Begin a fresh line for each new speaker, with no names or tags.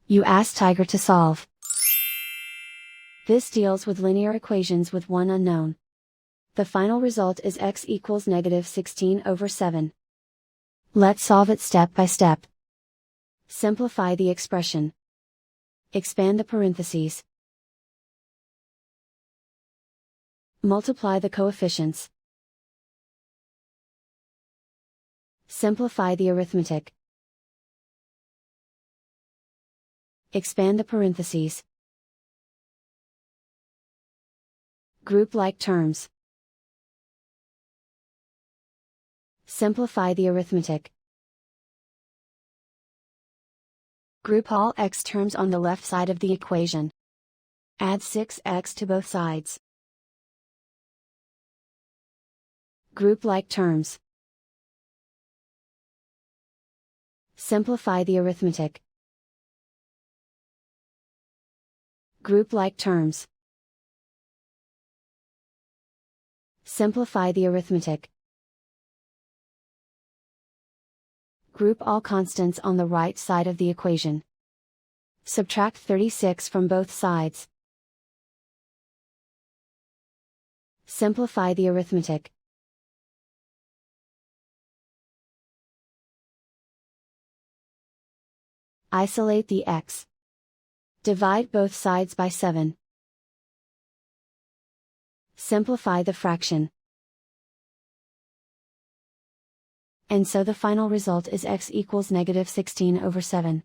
You ask Tiger to solve. This deals with linear equations with one unknown. The final result is x equals -16/7. Let's solve it step by step. Simplify the expression. Expand the parentheses. Multiply the coefficients. Simplify the arithmetic. Expand the parentheses. Group like terms. Simplify the arithmetic. Group all x terms on the left side of the equation. Add 6x to both sides. Group like terms. Simplify the arithmetic. Group like terms. Simplify the arithmetic. Group all constants on the right side of the equation. Subtract 36 from both sides. Simplify the arithmetic. Isolate the x. Divide both sides by 7. Simplify the fraction. And so the final result is x equals -16/7.